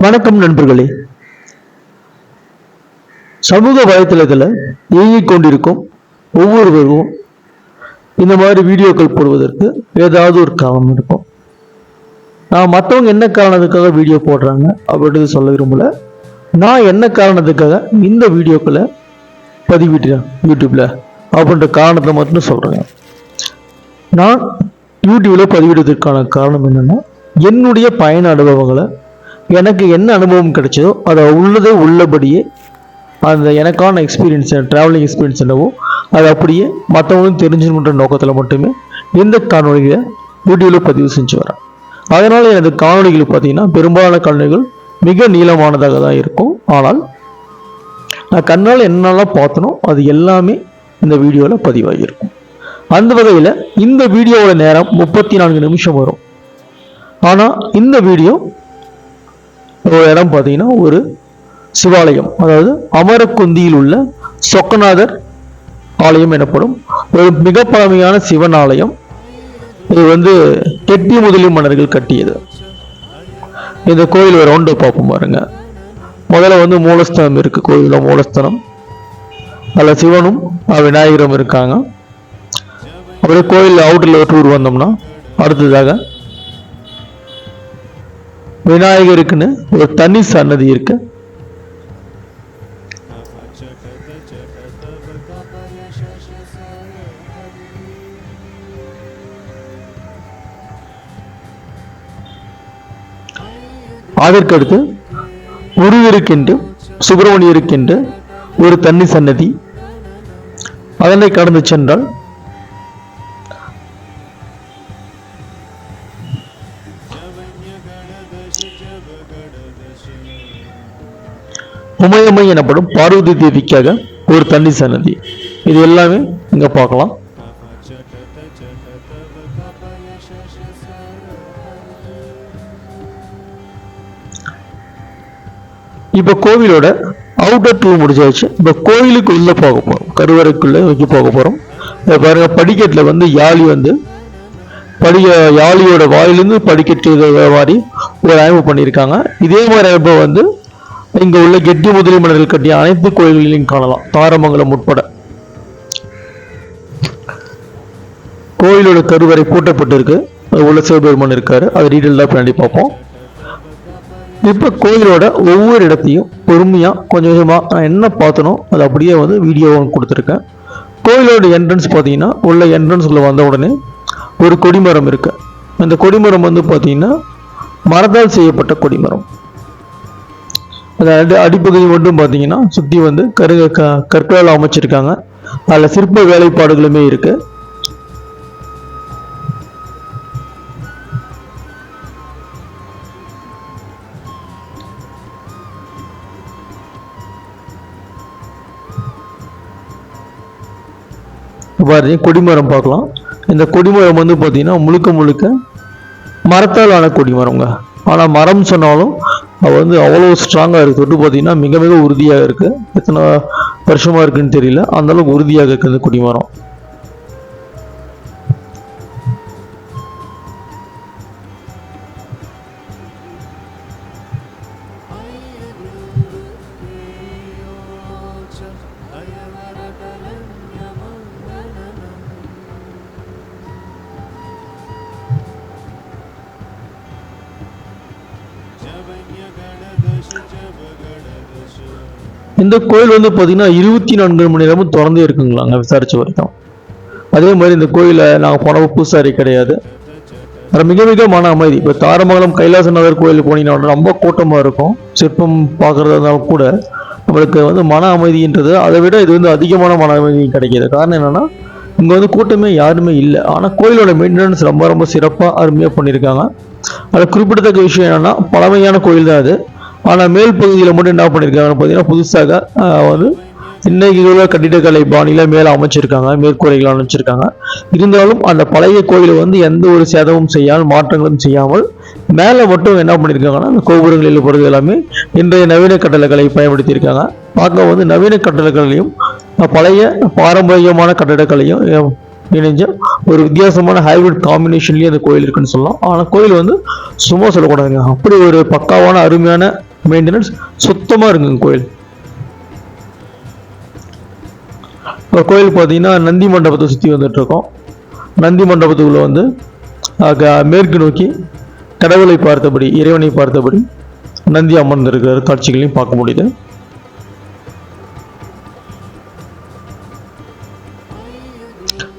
வணக்கம் நண்பர்களே. சமூக வலைத்தளத்தில் இயங்கிக் கொண்டிருக்கும் ஒவ்வொருவரும் இந்த மாதிரி வீடியோக்கள் போடுவதற்கு ஏதாவது ஒரு காரணம் இருக்கும். நான் மற்றவங்க என்ன காரணத்துக்காக வீடியோ போடுறாங்க அப்படின்றது சொல்ல விரும்பல. நான் என்ன காரணத்துக்காக இந்த வீடியோக்களை பதிவிட்டேன் யூடியூப்ல அப்படின்ற காரணத்தை மட்டும் சொல்றேன். நான் யூடியூப்ல பதிவிடுவதற்கான காரணம் என்னன்னா, என்னுடைய பயண அனுபவங்களை, எனக்கு என்ன அனுபவம் கிடைச்சதோ அதை உள்ளபடியே அந்த எனக்கான எக்ஸ்பீரியன்ஸ், ட்ராவலிங் எக்ஸ்பீரியன்ஸ் என்னவோ அதை அப்படியே மற்றவங்களும் தெரிஞ்சுக்கின்ற நோக்கத்தில் மட்டுமே இந்த காணொலிகளை வீடியோவில் பதிவு செஞ்சு வரேன். அதனால் எனது காணொலிகள் பார்த்தீங்கன்னா பெரும்பாலான காணொலிகள் மிக நீளமானதாக தான் இருக்கும். ஆனால் நான் கண்ணால் என்னெல்லாம் பார்த்தனோ அது எல்லாமே இந்த வீடியோவில் பதிவாகியிருக்கும். அந்த வகையில் இந்த வீடியோவோட நேரம் 34 நிமிஷம் வரும். ஆனால் இந்த வீடியோ ஒரு இடம் பார்த்தீங்கன்னா ஒரு சிவாலயம், அதாவது அமரக்குந்தியில் உள்ள சொக்கநாதர் ஆலயம் எனப்படும் ஒரு மிக பழமையான சிவன் ஆலயம். இது கெட்டி முதலி மன்னர்கள் கட்டியது. இந்த கோயில் ஒரு ரவுண்டு பார்ப்போம் பாருங்க. முதல்ல மூலஸ்தானம் இருக்கு. கோயில மூலஸ்தானம், அதில் சிவனும் விநாயகரும் இருக்காங்க. அப்படியே கோயில் அவுட்டர்ல டூர் வந்தோம்னா அடுத்ததாக விநாயகருக்குன்னு ஒரு தனி சன்னதி இருக்கு. அதற்கடுத்து முருகருக்கென்று, சுப்பிரமணியருக்கென்று ஒரு தனி சன்னதி. அதனை கடந்து சென்றால் உமையம்மை எனப்படும் பார்வதி தேவிக்காக ஒரு தனி சன்னதி. இது எல்லாமே இங்க பார்க்கலாம். இப்ப கோவிலோட அவுட்டர் டூர் முடிஞ்சாச்சு. இப்ப கோயிலுக்கு உள்ள போக போறோம், கருவறைக்குள்ள வைக்க போக போறோம். பாருங்க, படிக்கட்டுல யாழி யாழியோட வாயிலிருந்து படிக்கட்டு மாதிரி ஒரு அமைப்பு பண்ணியிருக்காங்க. இதே மாதிரி அமைப்பு இங்க உள்ள கெட்டி முதலி மன்னர்கள் கட்டிய அனைத்து கோயில்களையும் காணலாம், தாரமங்கலம் உட்பட. கோயிலோட கருவறை பூட்டப்பட்டு இருக்கு. உள்ள சிவபெருமான் இருக்காரு. அதை டீட்டெயில்டா பின்னாடி பார்ப்போம். இப்ப கோயிலோட ஒவ்வொரு இடத்தையும் பொறுமையா கொஞ்சம் கொஞ்சமா நான் என்ன பார்த்தனோ அது அப்படியே வீடியோ கொடுத்துருக்கேன். கோயிலோட என்ட்ரன்ஸ் பார்த்தீங்கன்னா, உள்ள என்ட்ரன்ஸ்ல வந்த உடனே ஒரு கொடிமரம் இருக்கு. அந்த கொடிமரம் பார்த்தீங்கன்னா மரத்தால் செய்யப்பட்ட கொடிமரம். அதாவது அடிப்பகுதி மட்டும் பார்த்தீங்கன்னா சுற்றி கற்களால் அமைச்சிருக்காங்க. அதில் சிற்ப வேலைப்பாடுகளுமே இருக்கு. பாருங்க, கொடிமரம் பார்க்கலாம். இந்த கொடிமரம் பார்த்தீங்கன்னா முழுக்க மரத்தால் ஆன கொடிமரங்க. ஆனால் மரம் சொன்னாலும் அது அவ்வளோ ஸ்ட்ராங்காக இருக்குது. தொட்டு பார்த்தீங்கன்னா மிக மிக உறுதியாக இருக்குது. எத்தனை வருஷமாக இருக்குன்னு தெரியல, அந்த அளவுக்கு உறுதியாக இருக்குது இந்த கொடிமரம். இந்த கோயில் பார்த்தீங்கன்னா 24 மணி நேரமும் திறந்தே இருக்குங்களா அங்கே விசாரிச்ச வரைக்கும். அதே மாதிரி இந்த கோயிலை நாங்கள் போனப்போ பூசாரி கிடையாது. அது மிக மிக மன அமைதி. இப்போ தாரமங்கலம் கைலாசநாதர் கோயில் போனீங்கன்னா ரொம்ப கூட்டமாக இருக்கும். சிற்பம் பார்க்கறதுனால கூட நம்மளுக்கு மன அமைதின்றது அதை விட இது அதிகமான மன அமைதி கிடைக்கிது. காரணம் என்னன்னா, இங்கே கூட்டமே யாருமே இல்லை. ஆனால் கோயிலோட மெயின்டெனன்ஸ் ரொம்ப ரொம்ப சிறப்பாக அருமையாக பண்ணியிருக்காங்க. அதில் குறிப்பிடத்தக்க விஷயம் என்னன்னா, பழமையான கோயில் தான் அது. ஆனால் மேல் பகுதியில் மட்டும் என்ன பண்ணியிருக்காங்கன்னு பார்த்தீங்கன்னா, புதுசாக இன்னைக்கு உள்ள கட்டிடக்கலை பாணியில் மேலே அமைச்சிருக்காங்க, மேற்கூரைகள் அமைச்சிருக்காங்க. இருந்தாலும் அந்த பழைய கோயிலை எந்த ஒரு சேதமும் செய்யாமல், மாற்றங்களும் செய்யாமல் மேலே மட்டும் என்ன பண்ணியிருக்காங்கன்னா, அந்த கோபுரங்களில் போகிறது எல்லாமே இன்றைய நவீன கட்டடக்கலை பயன்படுத்தியிருக்காங்க. பார்க்க நவீன கட்டடக்கலையும் பழைய பாரம்பரியமான கட்டடக்கலையும் இணைஞ்ச ஒரு வித்தியாசமான ஹைபிரிட் காம்பினேஷன்லயே அந்த கோயில் இருக்குன்னு சொல்லலாம். ஆனால் கோயில் சும்மா சொல்லக்கூடாதுங்க, அப்படி ஒரு பக்காவான அருமையான மெயின்டெனன்ஸ், சுத்தமாக இருக்குங்க கோயில். இப்போ கோயில் பார்த்தீங்கன்னா நந்தி மண்டபத்தை சுற்றி வந்துட்டுருக்கோம். நந்தி மண்டபத்துக்குள்ளே வந்து மேற்கு நோக்கி கடவுளை பார்த்தபடி, இறைவனை பார்த்தபடி நந்தி அமர்ந்திருக்கிற காட்சிகளையும் பார்க்க முடியுது.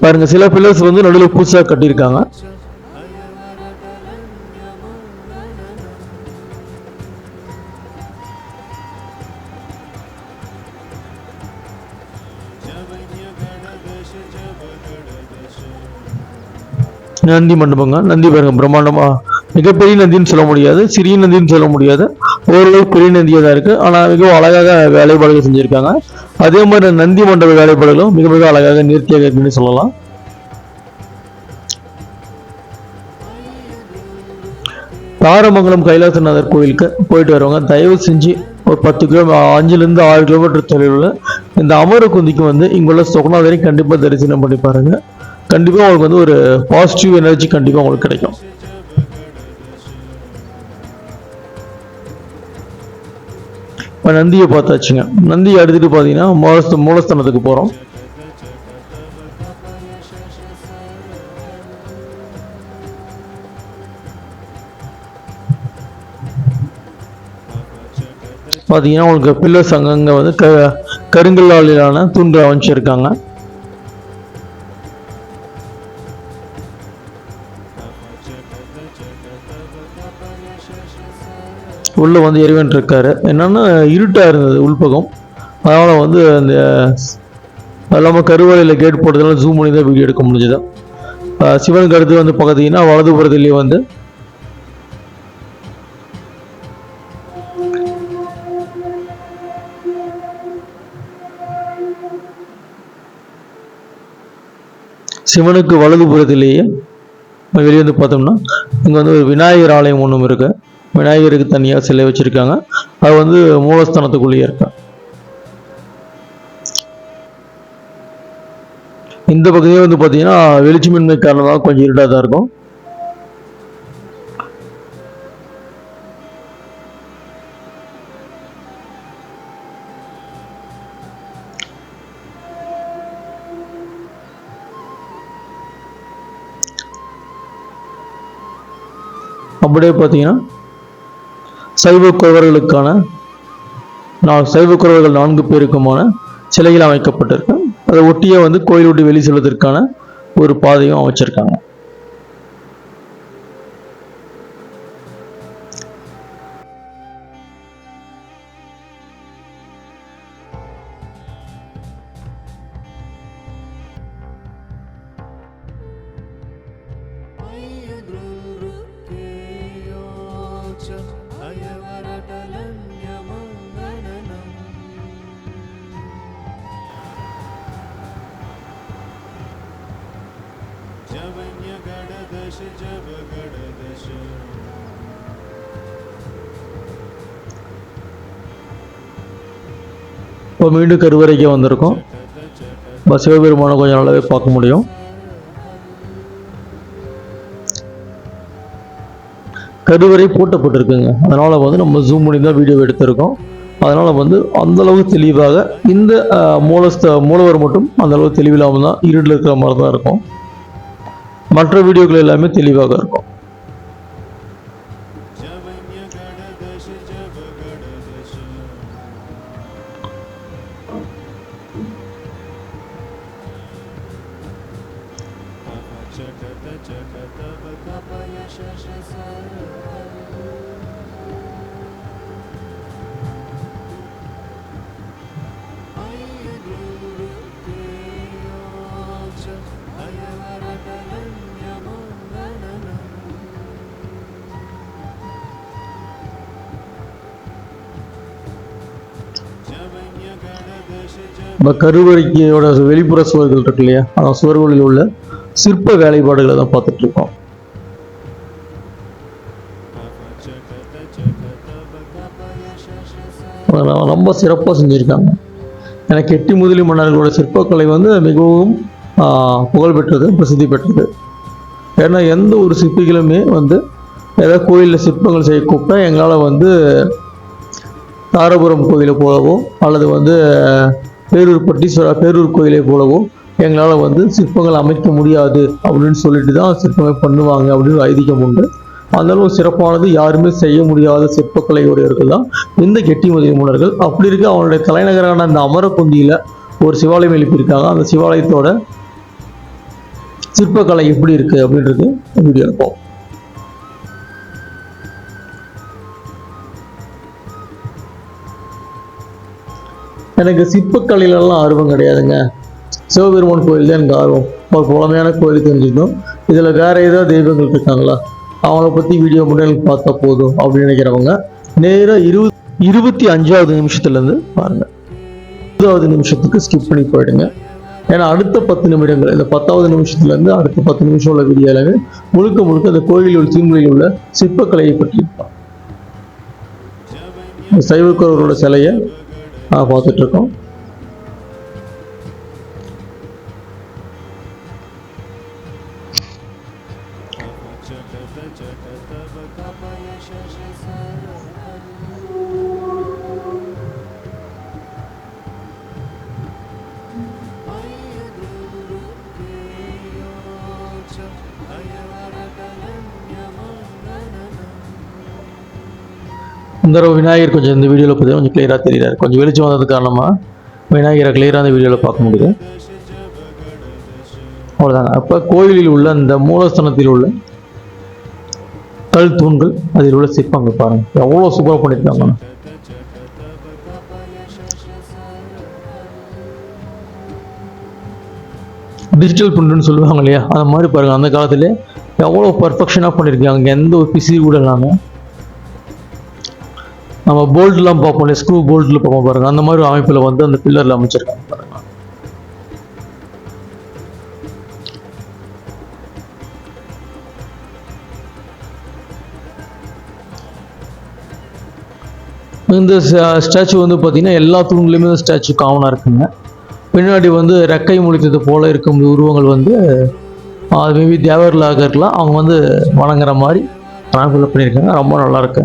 பாருங்க, சில பில்லர்ஸ் வந்து நடுவில் புதுசாக கட்டியிருக்காங்க. நந்தி மண்டபங்க. நந்தி பாருங்க பிரம்மாண்டமா, மிகப்பெரிய நந்தின்னு சொல்ல முடியாது, சிறிய நந்தின்னு சொல்ல முடியாது, ஓரளவு பெரிய நந்தியாக தான் இருக்கு. ஆனால் மிகவும் அழகாக வேலைப்பாடுகள் செஞ்சிருக்காங்க. அதே மாதிரி நந்தி மண்டப வேலைப்பாடுகளும் மிக மிக அழகாக நேர்த்தியாக இருக்குன்னு சொல்லலாம். தாரமங்கலம் கைலாசநாதர் கோயிலுக்கு போயிட்டு வருவாங்க, தயவு செஞ்சு ஒரு 10 கிலோமீட்டர் 5லேருந்து 6 கிலோமீட்டர் தொலைவில் இந்த அமரகுந்திக்கு வந்து இங்குள்ள சொகநாதரை கண்டிப்பாக தரிசனம் பண்ணி பாருங்க. கண்டிப்பாக உங்களுக்கு வந்து ஒரு பாசிட்டிவ் எனர்ஜி கண்டிப்பாக உங்களுக்கு கிடைக்கும். இப்போ நந்தியை பார்த்தாச்சுங்க. நந்தியை எடுத்துகிட்டு பார்த்தீங்கன்னா மூலஸ்தானத்துக்கு போகிறோம். பார்த்தீங்கன்னா உங்களுக்கு பில்லர்ஸ் அங்கங்கே வந்து கருங்கல்லாலான தூண்கள் அமைச்சிருக்காங்க. உள்ள வந்து இறைவன் இருக்காரு. என்னன்னா இருட்டாக இருந்தது உள்பகம், அதனால் வந்து அந்த இல்லாமல் கருவறையில் கேட் போட்டதெல்லாம் ஜூம் பண்ணி தான் வீடியோ எடுக்க முடிஞ்சது. சிவனுக்கு அடுத்து வந்து பார்த்தீங்கன்னா வலதுபுறத்துலேயே வந்து சிவனுக்கு வலதுபுறத்திலேயே வெளியே வந்து பார்த்தோம்னா இங்கே வந்து ஒரு விநாயகர் ஆலயம் ஒன்றும் இருக்கு. விநாயகருக்கு தனியாக சிலை வச்சிருக்காங்க. அது வந்து மூலஸ்தானத்துக்குள்ளேயே இருக்கு. இந்த பகுதியே வந்து பார்த்தீங்கன்னா வெளிச்சமின்மை காரணமாக கொஞ்சம் இருட்டாக தான் இருக்கும். அப்படியே பார்த்தீங்கன்னா சைவக்குறவர்களுக்கான சைவக்குறவர்கள் 4 பேருக்குமான சிலைகள் அமைக்கப்பட்டிருக்கு. அதை ஒட்டியே வந்து கோயில் விட்டு வெளியே செல்வதற்கான ஒரு பாதையும் அமைச்சிருக்காங்க. இப்போ மீண்டும் கருவறைக்கு வந்திருக்கோம். சிவபெருமானை கொஞ்சம் நல்லாவே பார்க்க முடியும். கருவறை பூட்டப்பட்டிருக்குங்க, அதனால் வந்து நம்ம ஜூம் பண்ணி தான் வீடியோ எடுத்திருக்கோம். அதனால் வந்து அந்தளவுக்கு தெளிவாக இந்த மூலவர் மட்டும் அந்தளவு தெளிவில்லாமல் தான் இருட்டில் இருக்கிற மாதிரி தான் இருக்கும். மற்ற வீடியோக்கள் எல்லாமே தெளிவாக இருக்கும். கருவறைக்கையோட வெளிப்புற சுவர்கள் இருக்கு இல்லையா, அந்த சுவர்களில் உள்ள சிற்ப வேலைப்பாடுகளை தான் பார்த்துட்டு இருக்கோம். ரொம்ப சிறப்பாக செஞ்சுருக்காங்க. எனக்கு எட்டி முதலி மன்னர்களோட சிற்பக்கலை வந்து மிகவும் புகழ்பெற்றது, பிரசித்தி பெற்றது. ஏன்னா எந்த ஒரு சிற்பிகளுமே வந்து ஏதாவது கோயிலில் சிற்பங்கள் செய்ய கூப்பிட்டா எங்களால் வந்து தாராபுரம் கோயிலை போலவோ அல்லது வந்து பேரூர் பட்டீஸ்வரர் பேரூர் கோயிலை போலவோ எங்களால் வந்து சிற்பங்கள் அமைக்க முடியாது அப்படின்னு சொல்லிட்டு தான் சிற்பங்கள் பண்ணுவாங்க அப்படின்னு ஒரு ஐதீகம் உண்டு. அந்த அளவு சிறப்பானது, யாருமே செய்ய முடியாத சிற்பக்கலையுடையவர்கள் தான் இந்த கெட்டிமதுரை மூலர்கள். அப்படி இருக்க அவனுடைய தலைநகரான அந்த அமரக்குந்தியில ஒரு சிவாலயம் எழுப்பியிருக்காங்க. அந்த சிவாலயத்தோட சிற்பக்கலை எப்படி இருக்கு அப்படின்றது வீடியோ இருப்போம். எனக்கு சிற்பக்கலையிலலாம் ஆர்வம் கிடையாதுங்க. சிவபெருமான் கோயில் தான் எனக்கு ஆர்வம். ஒரு புலமையான கோயில் தெரிஞ்சுக்கணும். இதில் வேற ஏதாவது தெய்வங்கள் இருக்காங்களா, அவங்கள பற்றி வீடியோ மட்டும் எனக்கு பார்த்தா போதும் அப்படின்னு நினைக்கிறவங்க நேராக 25வது நிமிஷத்துலேருந்து பாருங்கள். 20வது நிமிஷத்துக்கு ஸ்கிப் பண்ணி போயிடுங்க. ஏன்னா அடுத்த 10 நிமிடங்கள், இந்த 10வது நிமிஷத்துலேருந்து அடுத்த 10 நிமிஷம் உள்ள வீடியோவில் முழுக்க முழுக்க அந்த கோயிலில் உள்ள தீமுறையில் உள்ள சிற்பக்கலையை பற்றி இருப்பான். சைவக்கோரோட சிலையை பார்த்துட்டு இருக்கோம். இந்த தடவை விநாயகர் கொஞ்சம் இந்த வீடியோவில் பார்த்தீங்கன்னா கொஞ்சம் கிளியராக தெரியுறாரு. கொஞ்சம் வெளிச்சம் வந்தது காரணமாக விநாயகரை கிளியராக அந்த வீடியோவில் பார்க்க முடியுது. அவ்வளோதாங்க. அப்போ கோயிலில் உள்ள அந்த மூலஸ்தானத்தில் உள்ள கல் தூண்கள், அதில் உள்ள சிற்பங்கள் பாருங்கள் எவ்வளோ சூப்பராக பண்ணியிருக்காங்க. டிஜிட்டல் பிரிண்ட்னு சொல்லுவாங்க இல்லையா, அந்த மாதிரி பாருங்கள். அந்த காலத்திலே எவ்வளோ பர்ஃபெக்ஷனாக பண்ணியிருக்காங்க. எந்த ஒரு பிசி கூட இல்லாமல் நம்ம போல்ட்லாம் பார்ப்போம் இல்லையா, ஸ்க்ரூ போல்ட்டில் பார்ப்போம் பாருங்கள், அந்த மாதிரி அமைப்பில் வந்து அந்த பில்லரில் அமைச்சிருக்காங்க பாருங்கள். இந்த ஸ்டாச்சு வந்து பார்த்தீங்கன்னா எல்லா தூண்களையுமே இந்த ஸ்டாச்சு காமனாக இருக்குங்க. பின்னாடி வந்து ரெக்கை முளைத்தது போல இருக்கும் உருவங்கள் வந்து அது மேபி தேவர்களாக இருக்கலாம். அவங்க வந்து வணங்குற மாதிரி அமைப்பில் பண்ணியிருக்காங்க. ரொம்ப நல்லா இருக்கு.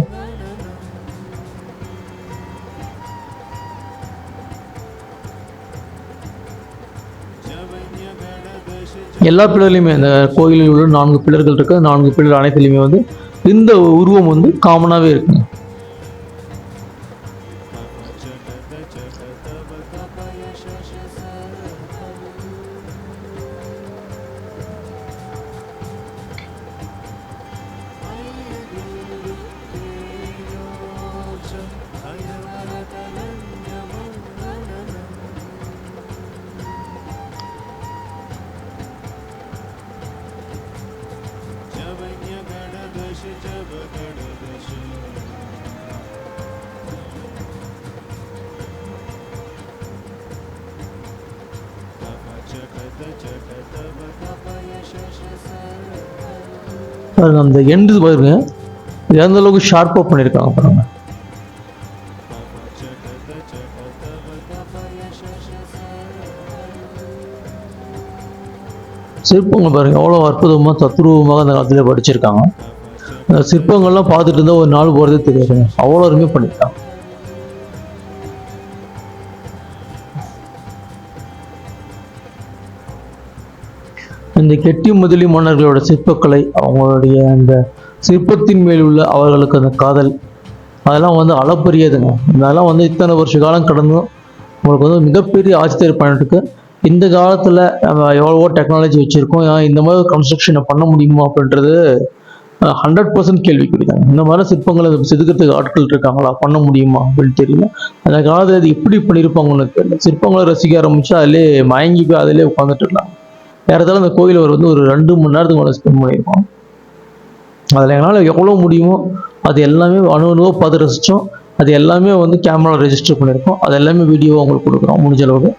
எல்லா பில்லர்லையுமே இந்த கோயிலில் உள்ள 4 பில்லர்கள் இருக்கு. 4 பில்லர் அனைத்துலையுமே வந்து இந்த உருவம் வந்து காமனாகவே இருக்குங்க. அந்த எண்டு பாருங்க, எந்த அளவுக்கு ஷார்ப்பாக பண்ணியிருக்காங்க பாருங்க. சிற்பங்கள் பாருங்க எவ்வளோ அற்புதமாக தத்ரூபமாக அந்த காலத்திலே படிச்சிருக்காங்க. அந்த சிற்பங்கள்லாம் பார்த்துட்டு இருந்தால் ஒரு நாள் போகிறதே தெரியாதுங்க, அவ்வளோ அருமையாக பண்ணியிருக்காங்க. இந்த கெட்டிமதுரை மன்னர்களோட சிற்பக்கலை, அவங்களுடைய அந்த சிற்பத்தின் மேல் உள்ள அவர்களுக்கு அந்த காதல், அதெல்லாம் வந்து அளப்பரியதுங்க. இதெல்லாம் வந்து இத்தனை வருஷ காலம் கடந்தும் உங்களுக்கு வந்து மிகப்பெரிய ஆச்சரியம் பண்ணிட்டு இந்த காலத்தில் நம்ம எவ்வளவோ டெக்னாலஜி வச்சுருக்கோம், இந்த மாதிரி கன்ஸ்ட்ரக்ஷனை பண்ண முடியுமா அப்படின்றது 100% கேள்விக்குறிதாங்க. இந்த மாதிரி சிற்பங்களை செதுக்கிறதுக்கு ஆட்கள் இருக்காங்களா, பண்ண முடியுமா அப்படின்னு தெரியல. அந்த காலத்தில் அது எப்படி பண்ணியிருப்பாங்கன்னு தெரியல. சிற்பங்களை ரசிக்க ஆரம்பிச்சா அதிலே மயங்கி போய் அதிலே உட்காந்துட்டு இருக்கலாம். ஏறத்தாலும் அந்த கோயில் அவர் வந்து ஒரு 2 மணி நேரத்துக்கு மேலே ஸ்பெண்ட் பண்ணியிருக்கோம். அதில் எங்களால் எவ்வளோ முடியுமோ அது எல்லாமே அணுவாக பார்த்து ரசித்தோம். அது எல்லாமே வந்து கேமராவில் ரெஜிஸ்டர் பண்ணியிருக்கோம். அது எல்லாமே வீடியோவாக அவங்களுக்கு கொடுக்குறோம் முடிஞ்ச அளவுக்கு.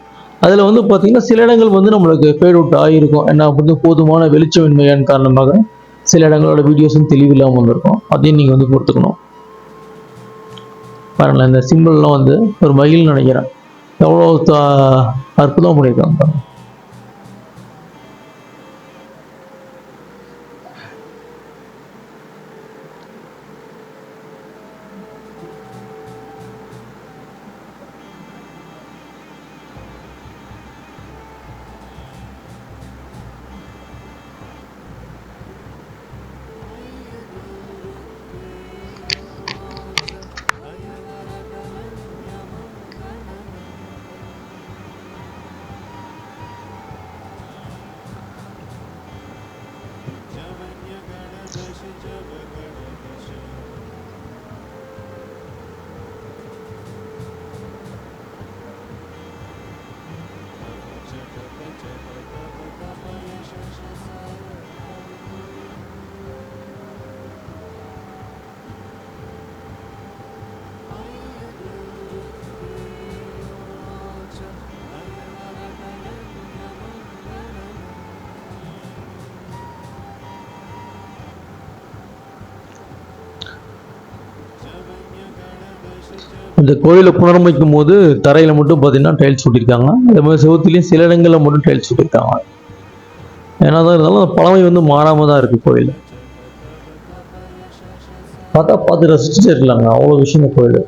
அதில் வந்து பார்த்திங்கன்னா சில இடங்கள் வந்து நம்மளுக்கு ஃபேட் அவுட் ஆகிருக்கும். ஏன்னா வந்து போதுமான வெளிச்சமின்மையான காரணமாக சில இடங்களோட வீடியோஸும் தெளிவில்லாமல் வந்திருக்கும். அதையும் நீங்கள் வந்து பொறுத்துக்கணும். பாருங்களேன், இந்த சிம்பிள்லாம் வந்து ஒரு மயில் நினைக்கிறேன், எவ்வளோ அற்புதமாக பண்ணியிருக்காங்க பாருங்கள். இந்த கோயிலை புனரமைக்கும் போது தரையில மட்டும் பார்த்தீங்கன்னா டைல்ஸ் ஒட்டியிருக்காங்க. அதே மாதிரி செவுத்துலேயும் சில இடங்களில் மட்டும் டைல்ஸ் ஒட்டியிருக்காங்க. ஏன்னா தான் இருந்தாலும் அந்த பழமை வந்து மாறாம தான் இருக்கு கோயில். பார்த்து ரசிச்சுட்டு இருக்கலாங்க, அவ்வளோ விஷயம் இந்த கோயில்.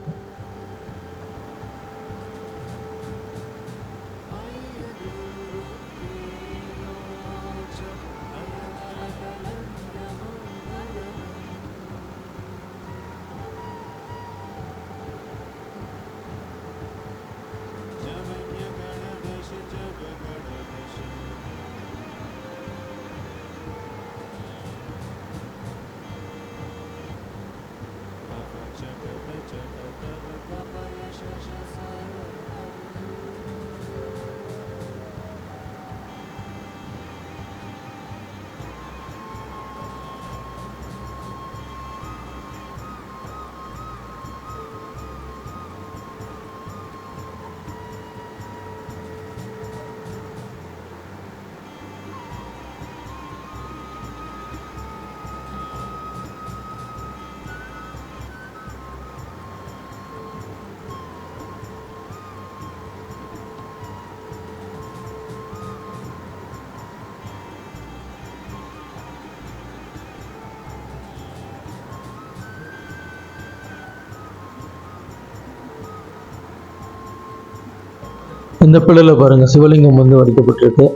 இந்த பிள்ளைல பாருங்க, சிவலிங்கம் வந்து வடிக்கப்பட்டிருக்கு.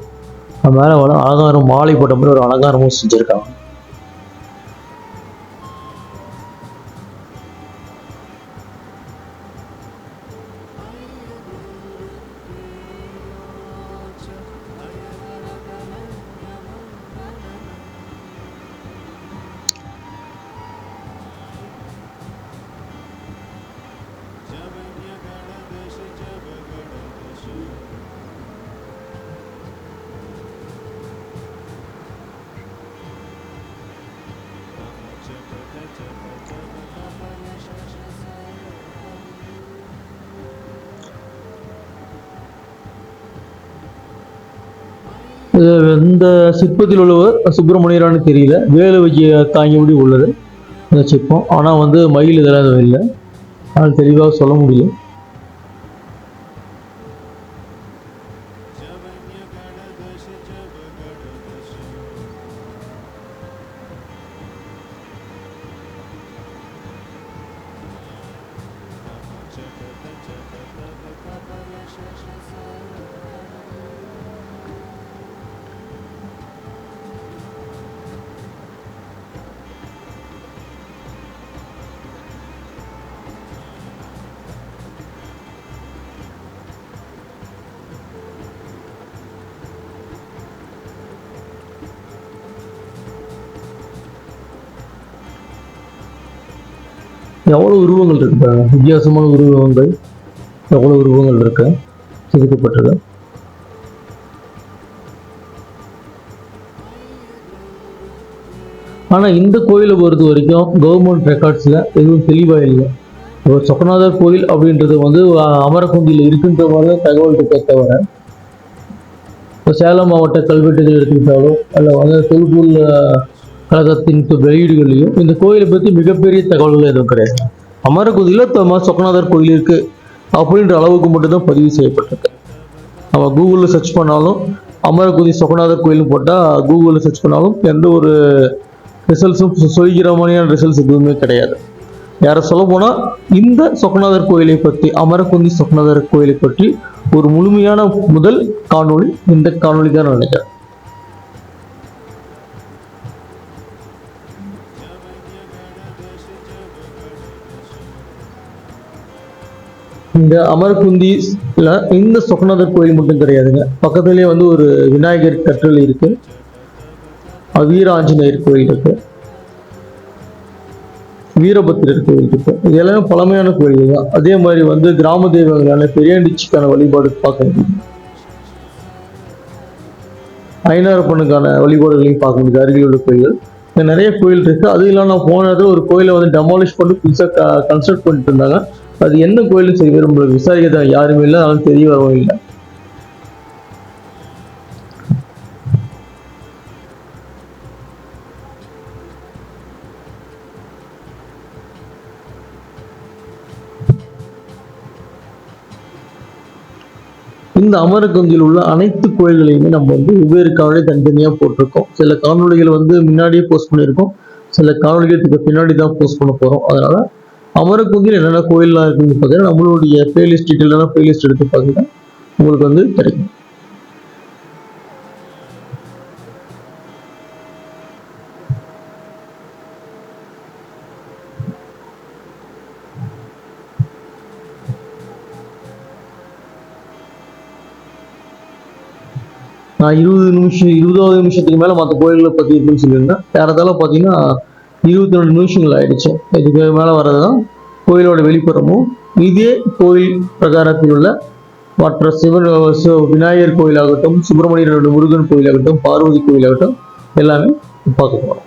மேலே அலங்காரம் மாலை போட்ட மாதிரி ஒரு அலங்காரமும் செஞ்சிருக்காங்க. இந்த சிற்பத்தில் உள்ளவர் சுப்பிரமணியரான்னு தெரியல, வேலு வைக்க தாங்கியபடி உள்ளது இந்த சிற்பம். ஆனால் வந்து மயில் இதெல்லாம் இல்லை, ஆனால் தெளிவாக சொல்ல முடியும். எவ்வளோ உருவங்கள் இருக்கு, வித்தியாசமான உருவங்கள், எவ்வளோ உருவங்கள் இருக்கு செதுக்கப்பட்டது. ஆனால் இந்த கோயிலை பொறுத்த வரைக்கும் கவர்மெண்ட் ரெக்கார்ட்ஸில் எதுவும் தெளிவாக இல்லை. ஒரு சொக்கநாதர் கோயில் அப்படின்றது வந்து அமரக்குந்தியில் இருக்கின்ற மாதிரி தகவல் இருக்க தவிர, இப்போ சேலம் மாவட்ட கல்வெட்டுகள் எடுத்துக்கிட்டாலும் அல்ல வந்து தொல்பொருள் கழகத்தின் வெளியீடுகளையும் இந்த கோயிலை பற்றி மிகப்பெரிய தகவல்கள் எதுவும் கிடையாது. அமரகுதியில் சொக்கநாதர் கோயில் இருக்கு அப்படின்ற அளவுக்கு மட்டும்தான் பதிவு செய்யப்பட்டிருக்கு. நம்ம கூகுளில் சர்ச் பண்ணாலும் அமரகுதி சொக்கநாதர் கோயில்னு போட்டால் கூகுளில் சர்ச் பண்ணாலும் எந்த ஒரு ரிசல்ட்ஸும் சொல்லிக்கிற மாதிரியான ரிசல்ட்ஸ் எதுவுமே கிடையாது. யாரை சொல்ல போனால் இந்த சொக்கநாதர் கோயிலை பற்றி, அமரகுந்தி சொக்கநாதர் கோயிலை பற்றி ஒரு முழுமையான முதல் காணொளி இந்த காணொளி தான் நினைக்கிறேன். இந்த அமரகுந்தில இந்த சொக்கநாதர் கோயில் மட்டும் கிடையாதுங்க, பக்கத்துலேயே வந்து ஒரு விநாயகர் கற்றல் இருக்கு, வீர ஆஞ்சநேயர் கோயில் இருக்கு, வீரபத்திரர் கோயில் இருக்கு. இது எல்லாமே பழமையான கோயில் தான். அதே மாதிரி வந்து கிராம தெய்வங்களான பெரியாண்டிச்சிக்கான வழிபாடு பார்க்க முடியும், ஐநாரப்பனுக்கான வழிபாடுகளையும் பார்க்க முடியுது அருகில் உள்ள கோயில்கள். நிறைய கோயில் இருக்கு. அது இல்லாம நான் போன இடத்துல ஒரு கோயிலை வந்து டெமாலிஷ் பண்ணி புதுசாக கன்ஸ்ட்ரக்ட் பண்ணிட்டு இருந்தாங்க. அது என்ன கோயில்னு சரி நம்மளுக்கு விசாரிக்க யாருமே இல்லை, அதனால தெரிய வரவும் இல்லை. இந்த அமரகந்தியில் உள்ள அனைத்து கோயில்களையுமே நம்ம வந்து வெவ்வேறு காணொலி தனித்தனியாக போட்டிருக்கோம். சில காணொலிகள் வந்து முன்னாடியே போஸ்ட் பண்ணியிருக்கோம், சில காணொலிகளுக்கு பின்னாடி தான் போஸ்ட் பண்ண போகிறோம். அதனால அமரகுந்தியில் என்னென்ன கோயில்லாம் இருக்குன்னு பார்த்தீங்கன்னா நம்மளுடைய பிளேலிஸ்ட் டீட்டெயிலான பிளேலிஸ்ட் எடுத்து பார்த்தீங்கன்னா உங்களுக்கு வந்து கிடைக்கும். நான் 20வது நிமிஷத்துக்கு மேலே மற்ற கோயில்களை பற்றி இருக்குன்னு சொல்லியிருந்தேன். ஏறத்தாழ பார்த்தீங்கன்னா 22 நிமிஷங்கள் ஆயிடுச்சு. இதுக்கு மேலே வர்றது தான் கோயிலோட வெளிப்புறமும். இதே கோயில் பிரகாரத்தில் உள்ள மற்ற விநாயகர் கோயிலாகட்டும், சுப்பிரமணியனோட முருகன் கோயிலாகட்டும், பார்வதி கோயிலாகட்டும் எல்லாமே பார்க்க போகிறோம்.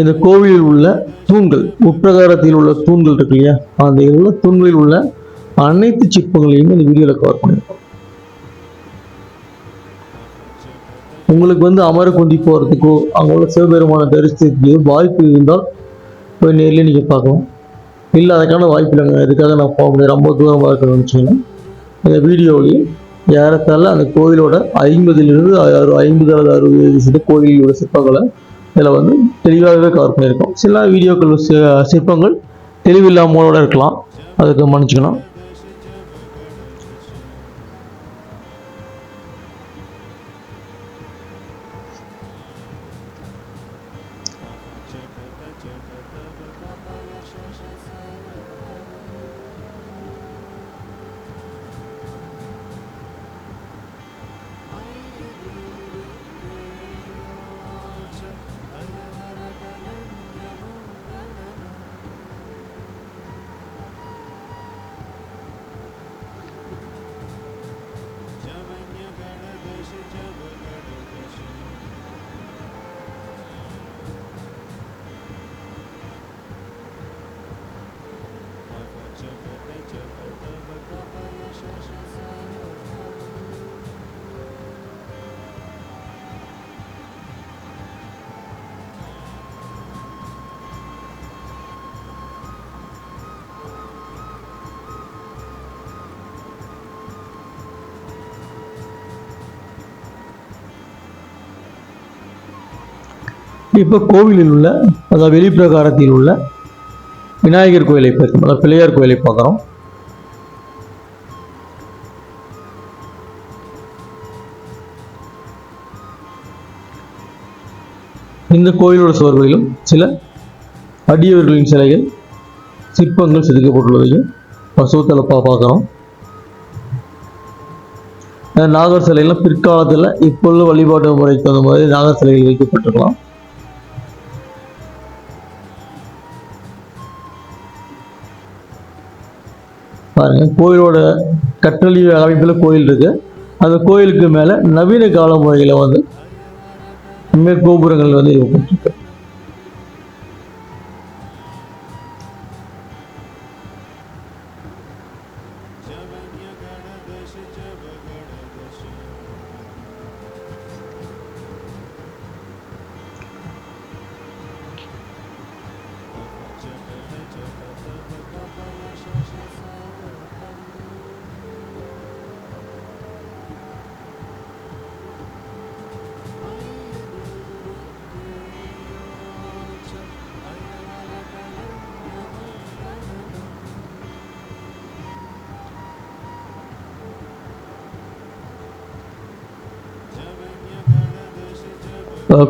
இந்த கோவிலில் உள்ள தூண்கள், உட்பிரகாரத்தில் உள்ள தூண்கள் இருக்கு இல்லையா, அந்த உள்ள தூண்களில் உள்ள அனைத்து சிற்பங்களையும் இந்த வீடியோவில் கவர் பண்ணியிருக்கோம். உங்களுக்கு வந்து அமரகுந்தி போகிறதுக்கோ அங்கே உள்ள சிவபெருமான தரிசிக்கிறதுக்கோ வாய்ப்பு இருந்தால் போய் நேரில் நீங்கள் பார்க்கலாம். இல்லை அதுக்கான வாய்ப்பு இல்லைங்க, இதுக்காக நான் போக முடியாது, ரொம்ப தூரமாக இருக்கணும்னு நினச்சிங்கன்னா இந்த வீடியோவிலேயே ஏறத்தாழ அந்த கோயிலோட 50 அல்லது 60 கோயிலோட சிற்பங்களை இதில் வந்து தெளிவாகவே கவர் பண்ணியிருக்கோம். சில வீடியோக்கள் சிற்பங்கள் தெளிவில்லாமலோட இருக்கலாம், அதுக்கு மன்னிச்சுக்கணும். இப்போ கோவிலில் உள்ள அதாவது வெளிப்பிரகாரத்தில் உள்ள விநாயகர் கோயிலை பார்க்கிறோம், அதாவது பிள்ளையார் கோயிலை பார்க்குறோம். இந்த கோயிலோட சுவர்களிலும் சில அடியவர்களின் சிலைகள், சிற்பங்கள் செதுக்கப்பட்டுள்ளதையும் பசுத்தலப்பா பார்க்குறோம். நாகர் சிலைகள்லாம் பிற்காலத்தில் இப்போ உள்ள வழிபாட்டு முறைக்கு தகுந்த மாதிரி நாகர் சிலைகள் வைக்கப்பட்டிருக்கலாம். பாருங்க, கோயிலோட கற்றளி அமைப்பில் கோயில் இருக்கு. அந்த கோயிலுக்கு மேலே நவீன கால முறையில் வந்து கோபுரங்கள் வந்து ஏற்பட்டிருக்கு.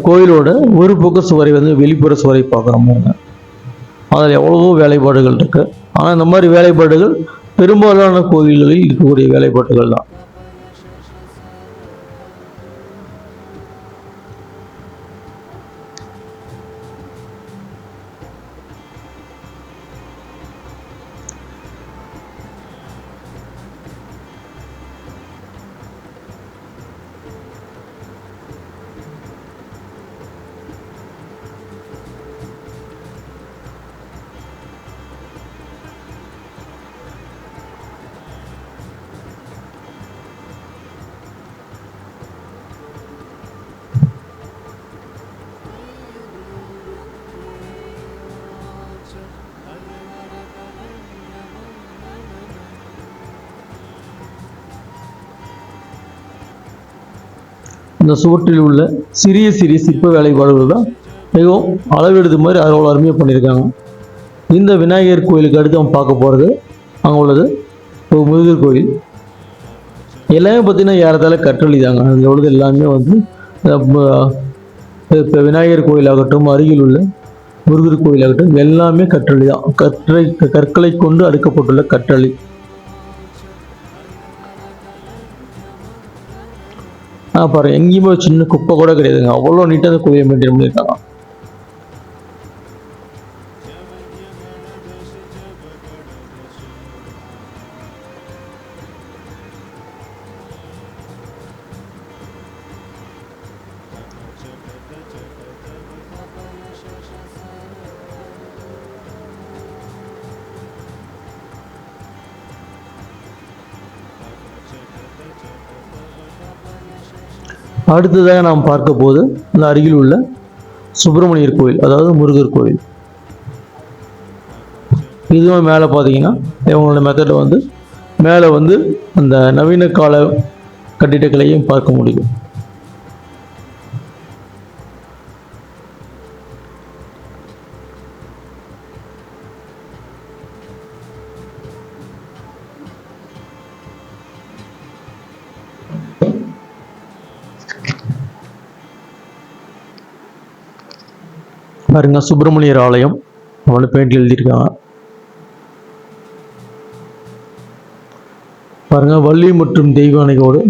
கோயிலோட ஒரு பக்க சுவரை வந்து வெளிப்புற சுவரை பார்க்குறோம். அதில் எவ்வளவோ வேலைப்பாடுகள் இருக்கு. ஆனால் இந்த மாதிரி வேலைப்பாடுகள் பெரும்பாலான கோயில்களில் இருக்கக்கூடிய வேலைப்பாடுகள் தான். இந்த சுவற்றில் உள்ள சிறிய சிறிய சிற்ப வேலைப்பாடுகள் தான் மிகவும் அளவெடுத்து மாதிரி அவ்வளோ அருமையாக பண்ணியிருக்காங்க. இந்த விநாயகர் கோயிலுக்கு அடுத்து நம்ம பார்க்க போகிறது அங்கே உள்ளது ஒரு முருகர் கோயில். எல்லாமே பார்த்தீங்கன்னா ஏறத்தாழ கற்றளி தாங்க. அதில் உள்ளது எல்லாமே வந்து இப்போ விநாயகர் கோயிலாகட்டும், அருகில் உள்ள முருகர் கோயிலாகட்டும், எல்லாமே கற்றளி தான். கற்களை கொண்டு அடுக்கப்பட்டுள்ள கற்றளி. பாருங்க, எங்கேயுமே சின்ன குப்பை கூட கிடையாதுங்க. அவ்வளோ நீட்டாக அந்த கோயிலை மெயின்டைன் பண்ணியிருக்காங்க. அடுத்ததாக நாம் பார்க்க போது இந்த அருகில் உள்ள சுப்பிரமணியர் கோயில், அதாவது முருகர் கோயில். இதுவும் மேலே பார்த்தீங்கன்னா இவங்களோட மெத்தடில் வந்து மேலே வந்து அந்த நவீன கால கட்டிடக்கலையும் பார்க்க முடியும். பாருங்க, சுப்பிரமணியர் ஆலயம் அவனோட பெயிண்டில் எழுதியிருக்காங்க. பாருங்க, வள்ளி மற்றும் தெய்வானையோடு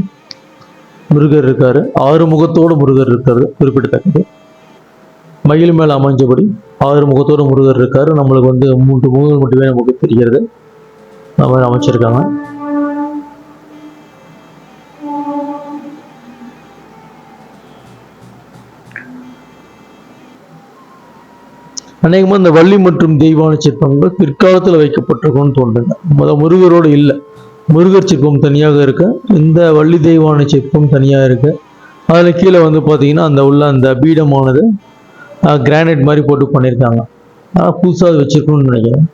முருகர் இருக்காரு. 6 முகத்தோடு முருகர் இருக்காரு, குறிப்பிடத்தக்கது. மயில் மேல் அமைஞ்சபடி 6 முகத்தோடு முருகர் இருக்காரு. நம்மளுக்கு வந்து 3 முகங்கள் மட்டுமே நமக்கு தெரிகிறது. அந்த மாதிரி அமைச்சிருக்காங்க. அநேகமாக இந்த வள்ளி மற்றும் தெய்வானை சிற்பங்கள் பிற்காலத்தில் வைக்கப்பட்டிருக்கும்னு தோன்றுங்க. முருகரோடு இல்லை, முருகர் சிற்பம் தனியாக இருக்கு, இந்த வள்ளி தெய்வானை சிற்பம் தனியாக இருக்கு. அதில் கீழே வந்து பார்த்தீங்கன்னா அந்த உள்ள அந்த பீடமானது கிரானைட் மாதிரி போட்டு பண்ணியிருக்காங்க. புதுசாக வச்சிருக்கணும்னு நினைக்கிறேன்.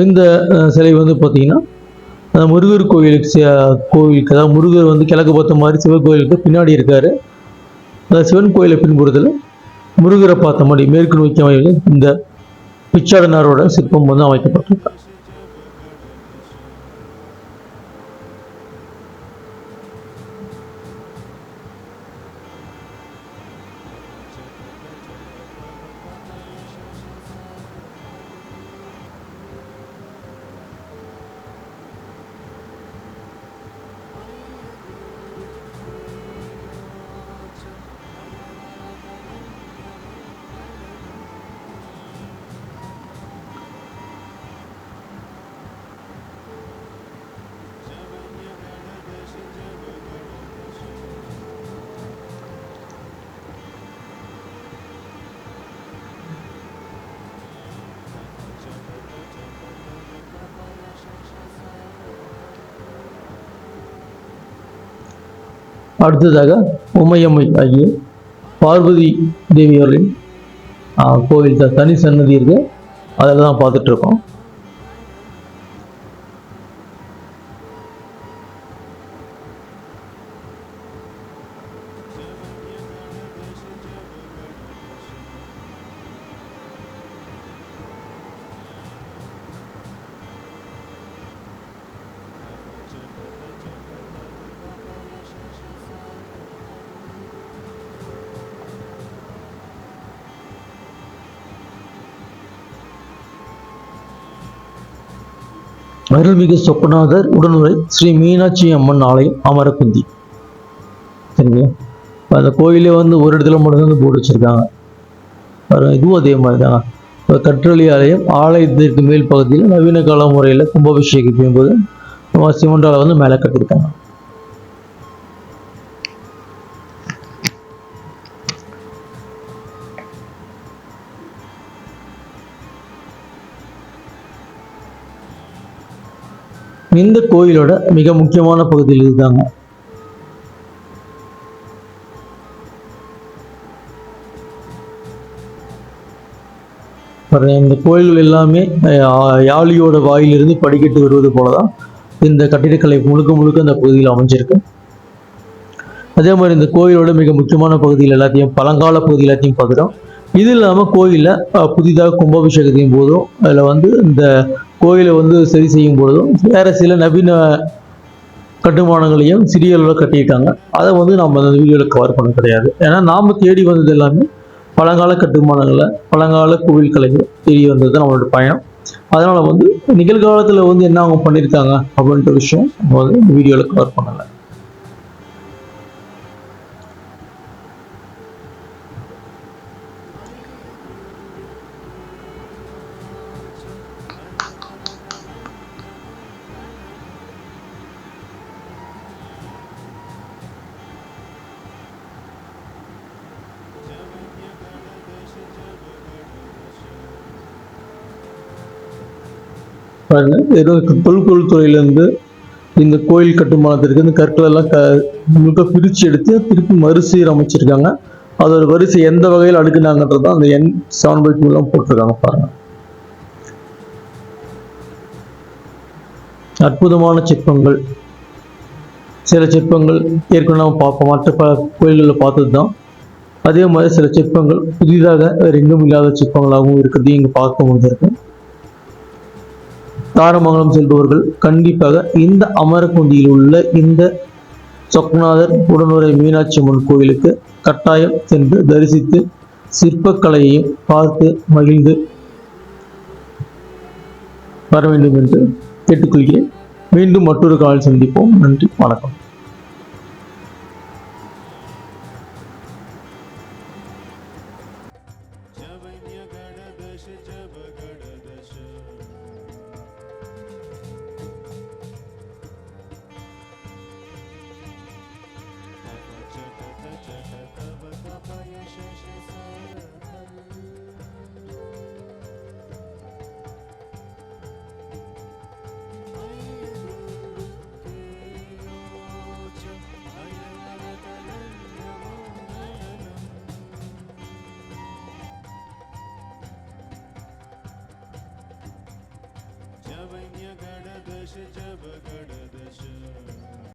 இந்த சிலை வந்து பார்த்தீங்கன்னா முருகர் கோயிலுக்கு அதாவது முருகர் வந்து கிழக்கு பார்த்த மாதிரி சிவன் கோயிலுக்கு பின்னாடி இருக்காரு. சிவன் கோயிலை பின்புறத்தில் முருகரை பார்த்த மாதிரி மேற்கு நோக்கி அமைவில் இந்த பிச்சாடனாரோட சிற்பம் வந்து அமைக்கப்பட்டிருக்கு. அடுத்ததாக உமையம்மை ஆகிய பார்வதி தேவியர்களின் கோவில் தனி சன்னதி இருக்கு. அதில் தான் பார்த்துட்டு இருக்கோம். அருள்மிகு சொக்கநாதர் உடனுரை ஸ்ரீ மீனாட்சி அம்மன் ஆலயம் அமரக்குந்தி. சரிங்களா? அந்த கோயிலே வந்து ஒரு இடத்துல மட்டும்தான் போட்டு வச்சிருக்காங்க. இதுவும் அதே மாதிரி தான். கற்றளி ஆலயம் ஆலயத்திற்கு மேல் பகுதியில் நவீன கால முறையில் கும்பாபிஷேகம் போது சிவண்டால வந்து மேலே கட்டியிருக்காங்க. இந்த கோயிலோட மிக முக்கியமான பகுதியில் இதுதாங்க. பாருங்க, இந்த கோயில்கள் எல்லாமே யாழியோட வாயிலிருந்து படிக்கட்டு வருவது போலதான் இந்த கட்டிடக்கலை முழுக்க முழுக்க இந்த பகுதியில் அமைஞ்சிருக்கு. அதே மாதிரி இந்த கோயிலோட மிக முக்கியமான பகுதியில் எல்லாத்தையும், பழங்கால பகுதி எல்லாத்தையும் பார்க்குறோம். இது இல்லாமல் கோயிலில் புதிதாக கும்பாபிஷேகத்தையும் போதும், அதில் இந்த கோயிலை சரி செய்யும் பொழுதும் வேற சில நவீன கட்டுமானங்களையும் சிறிய அளவில் கட்டியிருக்காங்க. அதை நம்ம அந்த வீடியோவில் கவர் பண்ண கிடையாது. ஏன்னா நாம் தேடி வந்தது எல்லாமே பழங்கால கட்டுமானங்களை, பழங்கால கோவில் கலைகள் தேடி வந்தது தான் நம்மளோட பயணம். அதனால் நிகழ்காலத்தில் என்ன அவங்க பண்ணியிருக்காங்க அப்படின்ற விஷயம் நம்ம இந்த வீடியோவில் கவர் பண்ணலை. தொல்பொருள் துறையிலேருந்து இந்த கோயில் கட்டுமானத்திற்கு இந்த கற்கள் எல்லாம் முழுக்க பிரித்து எடுத்து திருப்பி மறுசீரமைச்சிருக்காங்க. அதோட வரிசை எந்த வகையில் அடுக்குனாங்கன்றது அந்த N7/2 போட்டிருக்காங்க பாருங்க. அற்புதமான சிற்பங்கள். சில சிற்பங்கள் ஏற்கனவே நம்ம பார்ப்போம், மற்ற கோயில்களில் பார்த்தது தான். அதே மாதிரி சில சிற்பங்கள் புதிதாக வேறு எங்கும் இல்லாத சிற்பங்களாகவும் இருக்கிறதையும் இங்கே பார்க்க முடிஞ்சிருக்கு. தாரமங்கலம் செல்பவர்கள் கண்டிப்பாக இந்த அமரக்குண்டியில் உள்ள இந்த சொக்கநாதர் உடனுரை மீனாட்சி அம்மன் கோயிலுக்கு கட்டாயம் சென்று தரிசித்து சிற்பக்கலையையும் பார்த்து மகிழ்ந்து வர வேண்டும் என்று கேட்டுக்கொள்கிறேன். மீண்டும் மற்றொரு கால் சந்திப்போம். நன்றி, வணக்கம். जब गणदश